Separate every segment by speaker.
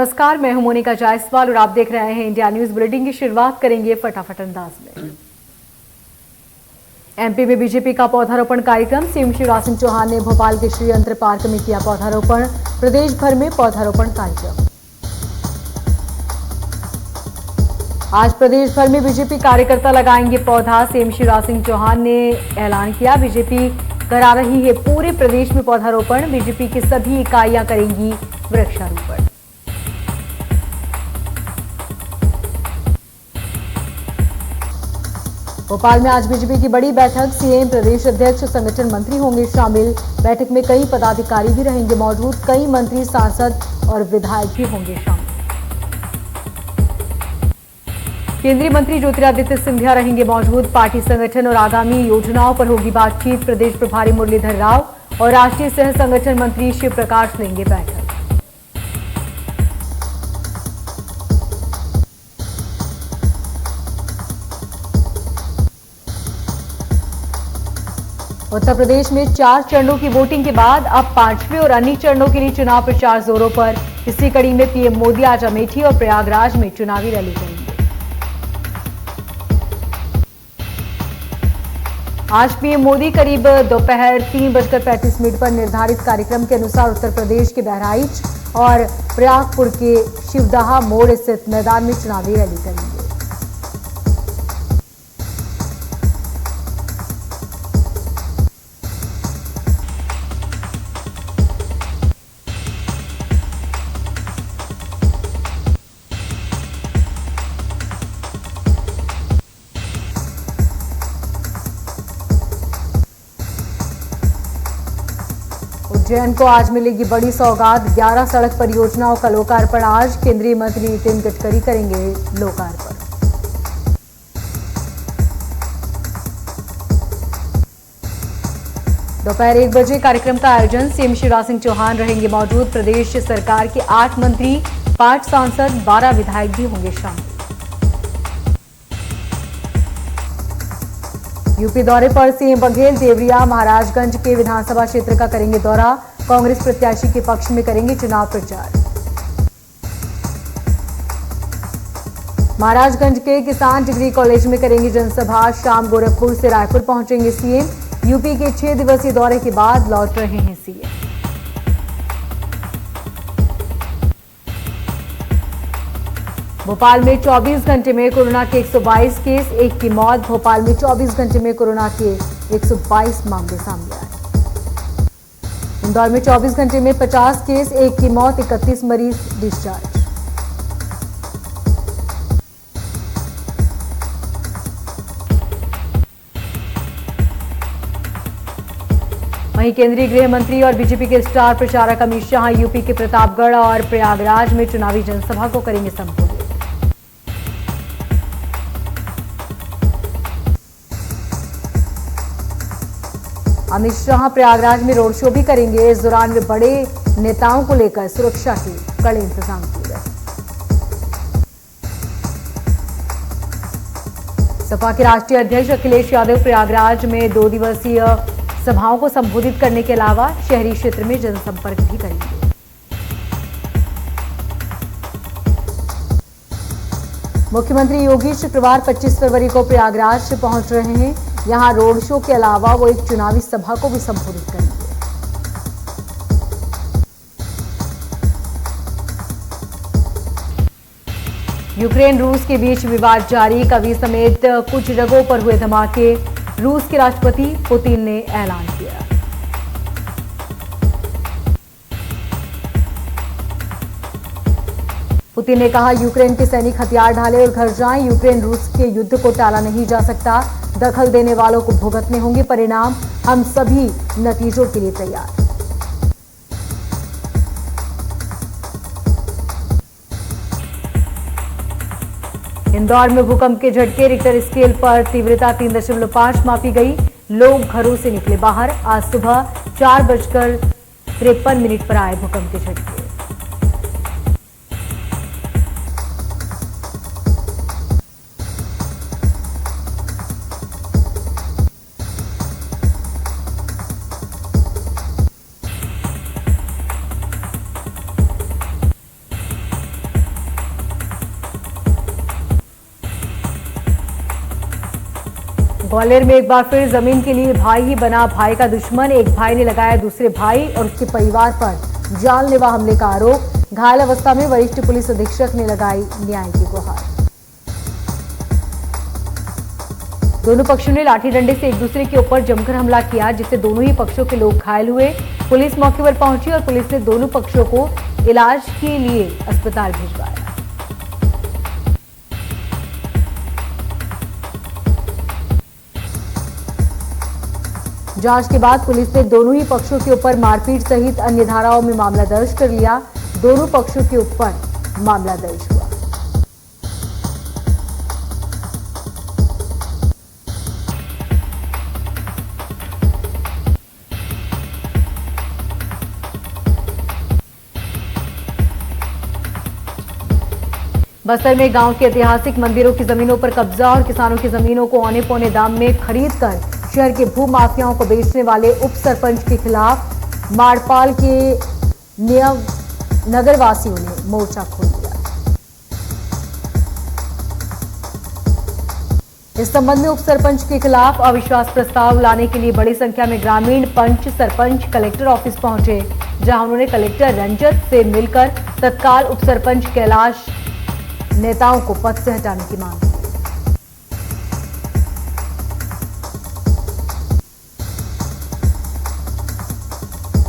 Speaker 1: नमस्कार, मैं हूं मोनिका जायसवाल और आप देख रहे हैं इंडिया न्यूज बुलेटिन की शुरुआत करेंगे फटाफट अंदाज में। एमपी में बीजेपी का पौधारोपण कार्यक्रम। सीएम शिवराज सिंह चौहान ने भोपाल के श्री यंत्र पार्क में किया पौधारोपण। प्रदेश भर में पौधारोपण कार्यक्रम। आज प्रदेश भर में बीजेपी कार्यकर्ता लगाएंगे पौधा। सीएम शिवराज सिंह चौहान ने ऐलान किया, बीजेपी करा रही है पूरे प्रदेश में पौधारोपण। बीजेपी की सभी इकाइयां करेंगी वृक्षारोपण। भोपाल में आज बीजेपी की बड़ी बैठक। सीएम, प्रदेश अध्यक्ष, संगठन मंत्री होंगे शामिल। बैठक में कई पदाधिकारी भी रहेंगे मौजूद। कई मंत्री, सांसद और विधायक भी होंगे शामिल। केंद्रीय मंत्री ज्योतिरादित्य सिंधिया रहेंगे मौजूद। पार्टी संगठन और आगामी योजनाओं पर होगी बातचीत। प्रदेश प्रभारी मुरलीधर राव और राष्ट्रीय सह संगठन मंत्री शिव प्रकाश लेंगे बैठक। उत्तर प्रदेश में 4 चरणों की वोटिंग के बाद अब 5वें और अन्य चरणों के लिए चुनाव प्रचार जोरों पर। इसी कड़ी में पीएम मोदी आज अमेठी और प्रयागराज में चुनावी रैली करेंगे। आज पीएम मोदी करीब दोपहर 3:35 पर निर्धारित कार्यक्रम के अनुसार उत्तर प्रदेश के बहराइच और प्रयागपुर के शिवदहा मोड़ स्थित मैदान में चुनावी रैली करेंगे। उज्जैन को आज मिलेगी बड़ी सौगात। 11 सड़क परियोजनाओं का लोकार्पण आज। केंद्रीय मंत्री नितिन गडकरी करेंगे लोकार्पण। दोपहर 1 बजे कार्यक्रम का आयोजन। सीएम शिवराज सिंह चौहान रहेंगे मौजूद। प्रदेश सरकार के 8 मंत्री, 5 सांसद, 12 विधायक भी होंगे शामिल। यूपी दौरे पर सीएम बघेल देवरिया महाराजगंज के विधानसभा क्षेत्र का करेंगे दौरा। कांग्रेस प्रत्याशी के पक्ष में करेंगे चुनाव प्रचार। महाराजगंज के किसान डिग्री कॉलेज में करेंगे जनसभा। शाम गोरखपुर से रायपुर पहुंचेंगे सीएम। यूपी के 6 दिवसीय दौरे के बाद लौट रहे हैं सीएम। भोपाल में 24 घंटे में कोरोना के 122 केस, 1 की मौत। भोपाल में 24 घंटे में कोरोना के 122 मामले सामने आए। इंदौर में 24 घंटे में 50 केस, 1 की मौत, 31 मरीज डिस्चार्ज। वहीं केंद्रीय गृह मंत्री और बीजेपी के स्टार प्रचारक अमित शाह यूपी के प्रतापगढ़ और प्रयागराज में चुनावी जनसभा को करेंगे संबोधित। अमित शाह प्रयागराज में रोड शो भी करेंगे। इस दौरान वे बड़े नेताओं को लेकर सुरक्षा के कड़े इंतजाम किए गए। सपा के राष्ट्रीय अध्यक्ष अखिलेश यादव प्रयागराज में 2 दिवसीय सभाओं को संबोधित करने के अलावा शहरी क्षेत्र में जनसंपर्क भी करेंगे। मुख्यमंत्री योगी शुक्रवार 25 फरवरी को प्रयागराज पहुंच रहे हैं। यहां रोड शो के अलावा वो एक चुनावी सभा को भी संबोधित करेंगे। यूक्रेन रूस के बीच विवाद जारी। कवी समेत कुछ जगहों पर हुए धमाके। रूस के राष्ट्रपति पुतिन ने ऐलान किया। पुतिन ने कहा, यूक्रेन के सैनिक हथियार ढालें और घर जाएं। यूक्रेन रूस के युद्ध को टाला नहीं जा सकता। दखल देने वालों को भुगतने होंगे परिणाम। हम सभी नतीजों के लिए तैयार। इंदौर में भूकंप के झटके। रिक्टर स्केल पर तीव्रता 3.5 मापी गई। लोग घरों से निकले बाहर। आज सुबह 4:53 पर आए भूकंप के झटके। ग्वालियर में एक बार फिर जमीन के लिए भाई ही बना भाई का दुश्मन। एक भाई ने लगाया दूसरे भाई और उसके परिवार पर जानलेवा हमले का आरोप। घायल अवस्था में वरिष्ठ पुलिस अधीक्षक ने लगाई न्याय की गुहार। दोनों पक्षों ने लाठी डंडे से एक दूसरे के ऊपर जमकर हमला किया, जिससे दोनों ही पक्षों के लोग घायल हुए। पुलिस मौके पर पहुंची और पुलिस ने दोनों पक्षों को इलाज के लिए अस्पताल भिजवाया। जांच के बाद पुलिस ने दोनों ही पक्षों के ऊपर मारपीट सहित अन्य धाराओं में मामला दर्ज कर लिया। दोनों पक्षों के ऊपर मामला दर्ज हुआ। बस्तर में गांव के ऐतिहासिक मंदिरों की जमीनों पर कब्जा और किसानों की जमीनों को औने पौने दाम में खरीदकर शहर के भू माफियाओं को बेचने वाले उप सरपंच के खिलाफ माड़पाल के नगरवासियों ने मोर्चा खोल दिया। इस संबंध में उप सरपंच के खिलाफ अविश्वास प्रस्ताव लाने के लिए बड़ी संख्या में ग्रामीण पंच सरपंच कलेक्टर ऑफिस पहुंचे, जहां उन्होंने कलेक्टर रंजत से मिलकर तत्काल उप सरपंच कैलाश नेताओं को पद से हटाने की मांग की।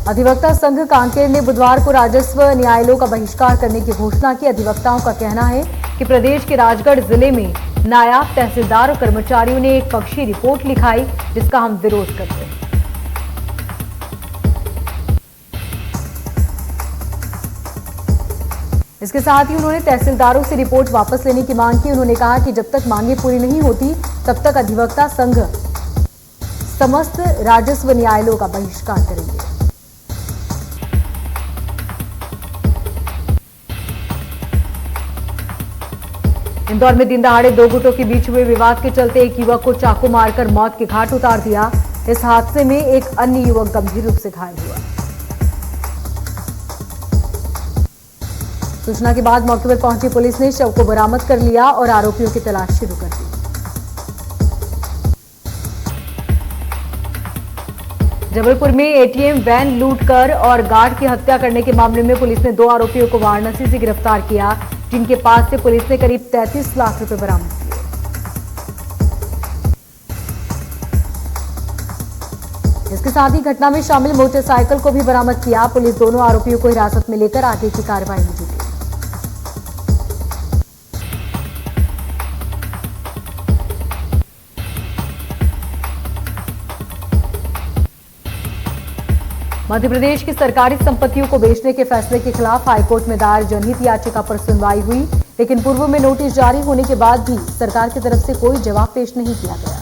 Speaker 1: अधिवक्ता संघ कांकेर ने बुधवार को राजस्व न्यायालयों का बहिष्कार करने की घोषणा की। अधिवक्ताओं का कहना है कि प्रदेश के राजगढ़ जिले में नायाब तहसीलदार और कर्मचारियों ने एक पक्षीय रिपोर्ट लिखाई, जिसका हम विरोध करते हैं। इसके साथ ही उन्होंने तहसीलदारों से रिपोर्ट वापस लेने की मांग की। उन्होंने कहा कि जब तक मांगे पूरी नहीं होती तब तक अधिवक्ता संघ समस्त राजस्व न्यायालयों का बहिष्कार करेंगे। इंदौर में दिन दहाड़े दो गुटों के बीच हुए विवाद के चलते एक युवक को चाकू मारकर मौत के घाट उतार दिया। इस हादसे में एक अन्य युवक गंभीर रूप से घायल हुआ। सूचना के बाद मौके पर पहुंची पुलिस ने शव को बरामद कर लिया और आरोपियों की तलाश शुरू कर दी। जबलपुर में एटीएम वैन लूटकर और गार्ड की हत्या करने के मामले में पुलिस ने 2 आरोपियों को वाराणसी से गिरफ्तार किया, जिनके पास से पुलिस ने करीब 33 लाख रुपए बरामद किए। इसके साथ ही घटना में शामिल मोटरसाइकिल को भी बरामद किया। पुलिस दोनों आरोपियों को हिरासत में लेकर आगे की कार्रवाई में जुटी। मध्य प्रदेश की सरकारी संपत्तियों को बेचने के फैसले के खिलाफ हाईकोर्ट में दायर जनहित याचिका पर सुनवाई हुई, लेकिन पूर्व में नोटिस जारी होने के बाद भी सरकार की तरफ से कोई जवाब पेश नहीं किया गया।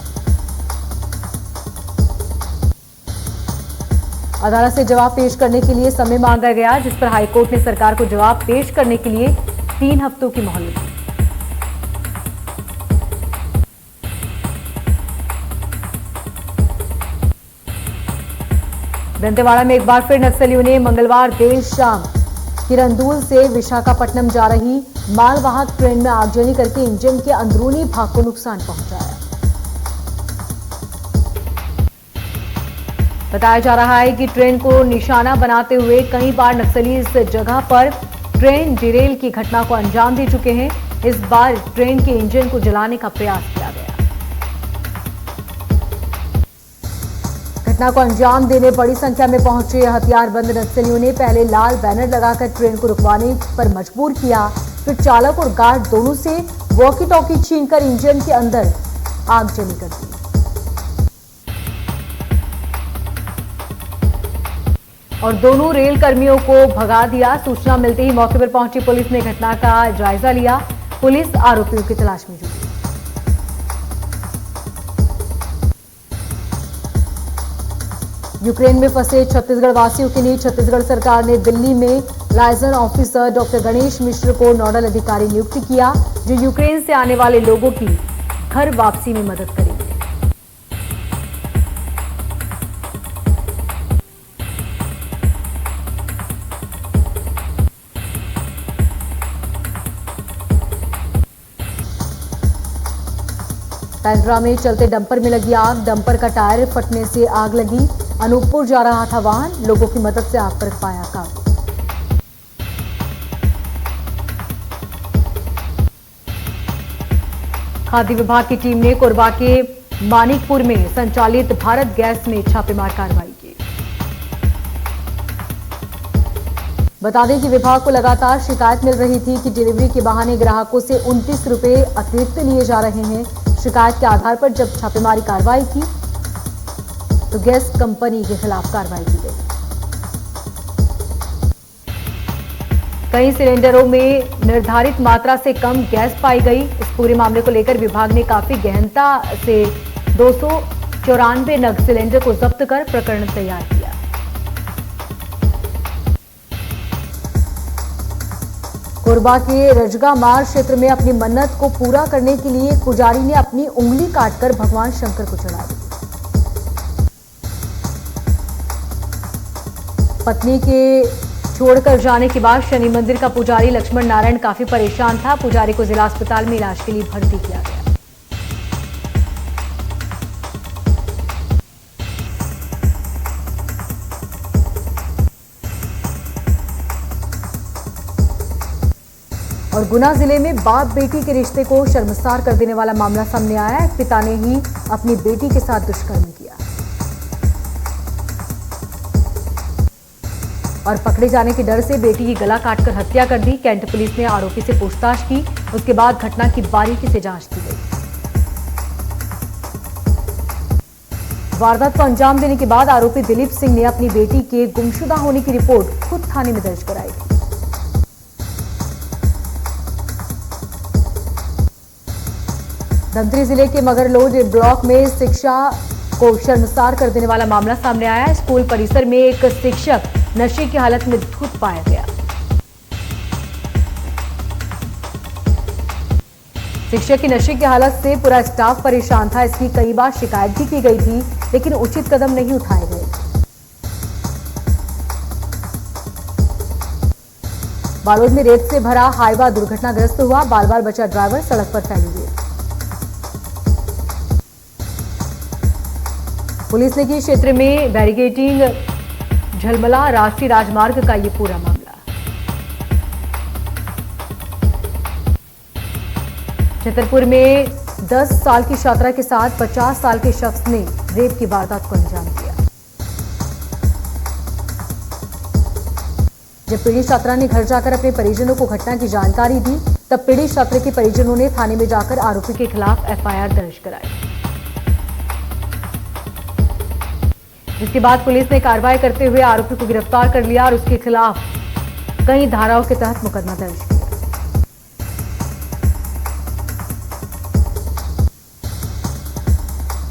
Speaker 1: अदालत से जवाब पेश करने के लिए समय मांगा गया, जिस पर हाईकोर्ट ने सरकार को जवाब पेश करने के लिए 3 हफ्तों की मोहलत दी। दंतेवाड़ा में एक बार फिर नक्सलियों ने मंगलवार देर शाम किरंदुल से विशाखापट्टनम जा रही मालवाहक ट्रेन में आगजनी करके इंजन के अंदरूनी भाग को नुकसान पहुंचाया। बताया जा रहा है कि ट्रेन को निशाना बनाते हुए कई बार नक्सली इस जगह पर ट्रेन डिरेल की घटना को अंजाम दे चुके हैं। इस बार ट्रेन के इंजन को जलाने का प्रयास किया गया। घटना को अंजाम देने बड़ी संख्या में पहुंचे हथियारबंद नक्सलियों ने पहले लाल बैनर लगाकर ट्रेन को रुकवाने पर मजबूर किया, फिर चालक और गार्ड दोनों से वॉकी टॉकी छीनकर इंजन के अंदर आगजनी कर दी और दोनों रेल कर्मियों को भगा दिया। सूचना मिलते ही मौके पर पहुंची पुलिस ने घटना का जायजा लिया। पुलिस आरोपियों की तलाश में जुटी। यूक्रेन में फंसे छत्तीसगढ़ वासियों के लिए छत्तीसगढ़ सरकार ने दिल्ली में लाइजन ऑफिसर डॉक्टर गणेश मिश्र को नोडल अधिकारी नियुक्त किया, जो यूक्रेन से आने वाले लोगों की घर वापसी में मदद करेंगे। पैंड्रा में चलते डंपर में लगी आग, डंपर का टायर फटने से आग लगी। अनूपपुर जा रहा था वाहन, लोगों की मदद से आग पर पाया काबू। खाद्य विभाग की टीम ने कोरबा के मानिकपुर में संचालित भारत गैस में छापेमार कार्रवाई की। बता दें कि विभाग को लगातार शिकायत मिल रही थी कि डिलीवरी के बहाने ग्राहकों से 29 रुपए अतिरिक्त लिए जा रहे हैं। शिकायत के आधार पर जब छापेमारी कार्रवाई की तो गैस कंपनी के खिलाफ कार्रवाई की गई। कई सिलेंडरों में निर्धारित मात्रा से कम गैस पाई गई। इस पूरे मामले को लेकर विभाग ने काफी गहनता से 294 नग सिलेंडर को जब्त कर प्रकरण तैयार किया। कोरबा के रजगा मार्ग क्षेत्र में अपनी मन्नत को पूरा करने के लिए पुजारी ने अपनी उंगली काटकर भगवान शंकर को चढ़ा दी। पत्नी के छोड़कर जाने के बाद शनि मंदिर का पुजारी लक्ष्मण नारायण काफी परेशान था। पुजारी को जिला अस्पताल में इलाज के लिए भर्ती किया गया। और गुना जिले में बाप बेटी के रिश्ते को शर्मसार कर देने वाला मामला सामने आया है। पिता ने ही अपनी बेटी के साथ दुष्कर्म किया और पकड़े जाने के डर से बेटी की गला काटकर हत्या कर दी। कैंट पुलिस ने आरोपी से पूछताछ की। उसके बाद घटना की बारीकी से जांच की गई। वारदात को अंजाम देने के बाद आरोपी दिलीप सिंह ने अपनी बेटी के गुमशुदा होने की रिपोर्ट खुद थाने में दर्ज कराई थी। धमतरी जिले के मगरलोड ब्लॉक में शिक्षा को शर्मसार कर देने वाला मामला सामने आया है। स्कूल परिसर में एक शिक्षक नशे की हालत में धुत पाया गया। शिक्षक की नशे की हालत से पूरा स्टाफ परेशान था। इसकी कई बार शिकायत भी की गई थी, लेकिन उचित कदम नहीं उठाए गए। बालोद में रेत से भरा हाईवा दुर्घटनाग्रस्त हुआ। बाल बाल बचा ड्राइवर सड़क पर फैली हुई। पुलिस ने की क्षेत्र में बैरिकेडिंग। झलमला राष्ट्रीय राजमार्ग का ये पूरा मामला। छतरपुर में 10 साल की छात्रा के साथ 50 साल के शख्स ने रेप की वारदात को अंजाम दिया। जब पीड़ित छात्रा ने घर जाकर अपने परिजनों को घटना की जानकारी दी, तब पीड़ित छात्र के परिजनों ने थाने में जाकर आरोपी के खिलाफ एफआईआर दर्ज कराई। जिसके बाद पुलिस ने कार्रवाई करते हुए आरोपी को गिरफ्तार कर लिया और उसके खिलाफ कई धाराओं के तहत मुकदमा दर्ज किया।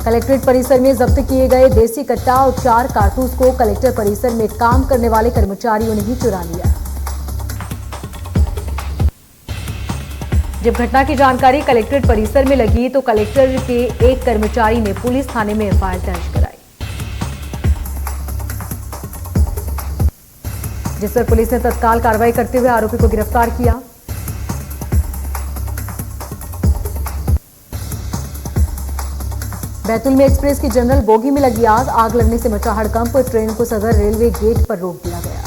Speaker 1: कलेक्ट्रेट परिसर में जब्त किए गए देसी कट्टा और 4 कारतूस को कलेक्टर परिसर में काम करने वाले कर्मचारियों ने ही चुरा लिया। जब घटना की जानकारी कलेक्ट्रेट परिसर में लगी तो कलेक्टर के एक कर्मचारी ने पुलिस थाने में एफआईआर दर्ज कराई, जिस पर पुलिस ने तत्काल कार्रवाई करते हुए आरोपी को गिरफ्तार किया। बैतूल में एक्सप्रेस की जनरल बोगी में लगी आग। आग लगने से मचा हड़कंप। ट्रेन को सदर रेलवे गेट पर रोक दिया गया।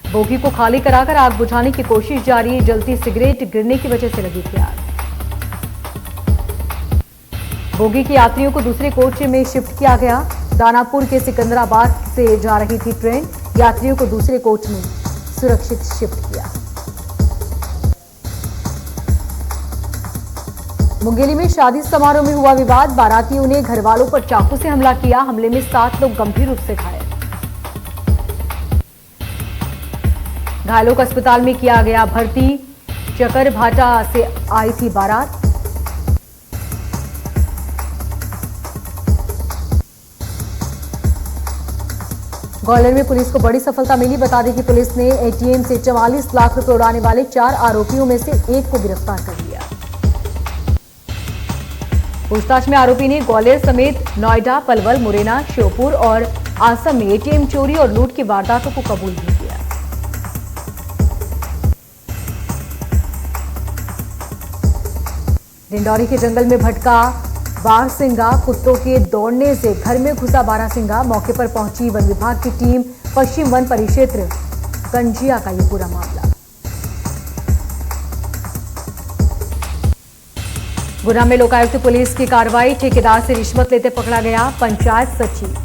Speaker 1: बोगी को खाली कराकर आग बुझाने की कोशिश जारी। जलती सिगरेट गिरने की वजह से लगी थी आग। बोगी के यात्रियों को दूसरे कोच में शिफ्ट किया गया। दानापुर के सिकंदराबाद से जा रही थी ट्रेन। यात्रियों को दूसरे कोच में सुरक्षित शिफ्ट किया। मुंगेली में शादी समारोह में हुआ विवाद। बारातियों ने घरवालों पर चाकू से हमला किया। हमले में 7 लोग गंभीर रूप से घायल। घायलों को अस्पताल में किया गया भर्ती। चकरभाटा से आई थी बारात। ग्वालियर में पुलिस को बड़ी सफलता मिली। बता दें कि पुलिस ने एटीएम से 44 लाख रुपए उड़ाने वाले 4 आरोपियों में से एक को गिरफ्तार कर लिया। पूछताछ में आरोपी ने ग्वालियर समेत नोएडा, पलवल, मुरैना, श्योपुर और आसम में एटीएम चोरी और लूट की वारदातों को कबूल भी किया। डिंडौरी के जंगल में भटका बारहसिंगा, कुत्तों के दौड़ने से घर में घुसा बारहसिंगा। मौके पर पहुंची वन विभाग की टीम। पश्चिम वन परिक्षेत्र कंजिया का ये पूरा मामला। गुना में लोकायुक्त पुलिस की कार्रवाई। ठेकेदार से रिश्वत लेते पकड़ा गया पंचायत सचिव।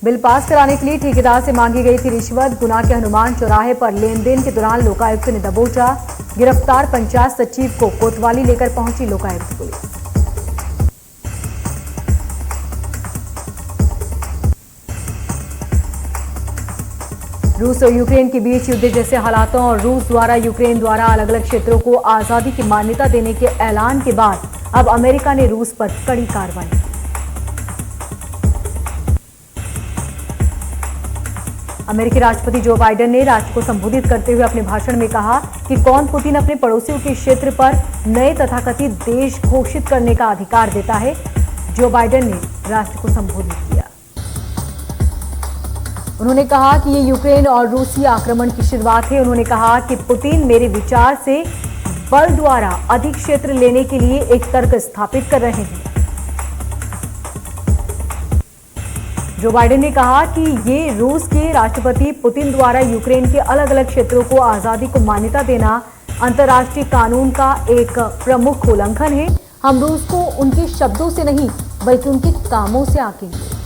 Speaker 1: बिल पास कराने के लिए ठेकेदार से मांगी गई थी रिश्वत। गुना के हनुमान चौराहे पर लेन देन के दौरान लोकायुक्त ने दबोचा। गिरफ्तार पंचायत सचिव को कोतवाली लेकर पहुंची लोकायुक्त पुलिस। रूस और यूक्रेन के बीच युद्ध जैसे हालातों और रूस द्वारा यूक्रेन द्वारा अलग अलग क्षेत्रों को आजादी की मान्यता देने के ऐलान के बाद अब अमेरिका ने रूस पर कड़ी कार्रवाई की। अमेरिकी राष्ट्रपति जो बाइडेन ने राष्ट्र को संबोधित करते हुए अपने भाषण में कहा कि कौन पुतिन अपने पड़ोसियों के क्षेत्र पर नए तथाकथित देश घोषित करने का अधिकार देता है। जो बाइडेन ने राष्ट्र को संबोधित किया। उन्होंने कहा कि ये यूक्रेन और रूसी आक्रमण की शुरुआत है। उन्होंने कहा कि पुतिन मेरे विचार से बल द्वारा अधिक क्षेत्र लेने के लिए एक तर्क स्थापित कर रहे हैं। जो बाइडेन ने कहा कि ये रूस के राष्ट्रपति पुतिन द्वारा यूक्रेन के अलग अलग क्षेत्रों को आजादी को मान्यता देना अंतर्राष्ट्रीय कानून का एक प्रमुख उल्लंघन है। हम रूस को उनके शब्दों से नहीं बल्कि उनके कामों से आंकेंगे।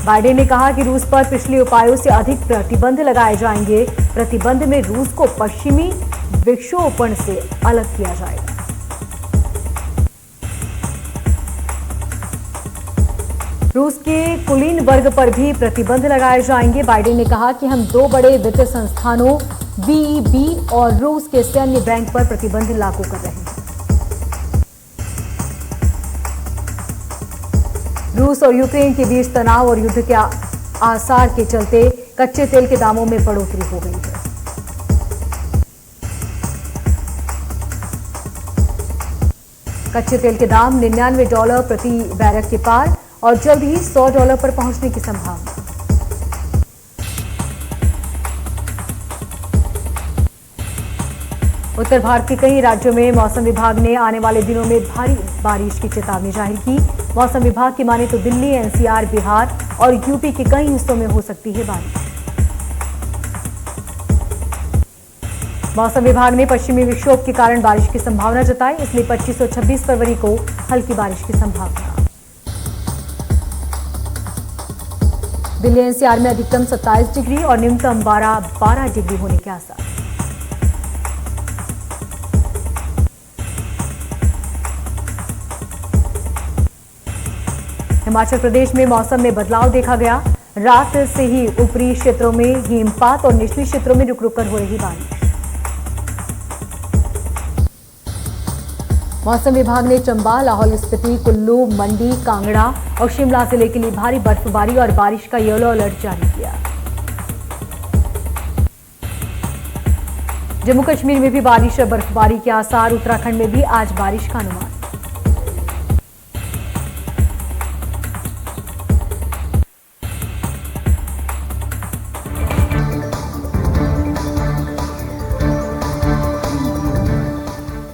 Speaker 1: बाइडेन ने कहा कि रूस पर पिछले उपायों से अधिक प्रतिबंध लगाए जाएंगे। प्रतिबंध में रूस को पश्चिमी विक्षोभण से अलग किया जाएगा। रूस के कुलीन वर्ग पर भी प्रतिबंध लगाए जाएंगे। बाइडेन ने कहा कि हम दो बड़े वित्तीय संस्थानों बीईबी और रूस के सैन्य बैंक पर प्रतिबंध लागू कर रहे हैं। रूस और यूक्रेन के बीच तनाव और युद्ध के आसार के चलते कच्चे तेल के दामों में बढ़ोतरी हो गई है। कच्चे तेल के दाम $99 प्रति बैरल के पार और जल्द ही $100 पर पहुंचने की संभावना। उत्तर भारत के कई राज्यों में मौसम विभाग ने आने वाले दिनों में भारी बारिश की चेतावनी जारी की। मौसम विभाग की माने तो दिल्ली, एनसीआर, बिहार और यूपी के कई हिस्सों में हो सकती है बारिश। मौसम विभाग ने पश्चिमी विक्षोभ के कारण बारिश की संभावना जताई, इसलिए 25 और 26 फरवरी को हल्की बारिश की संभावना। दिल्ली एनसीआर में अधिकतम 27 डिग्री और न्यूनतम 12 डिग्री होने के आसार। हिमाचल प्रदेश में मौसम में बदलाव देखा गया। रात से ही ऊपरी क्षेत्रों में हिमपात और निचली क्षेत्रों में रुक रुक कर हो रही बारिश। मौसम विभाग ने चंबा, लाहौल स्पीति, कुल्लू, मंडी, कांगड़ा और शिमला जिले के लिए भारी बर्फबारी और बारिश का येलो अलर्ट जारी किया। जम्मू कश्मीर में भी बारिश और बर्फबारी के आसार। उत्तराखंड में भी आज बारिश का अनुमान।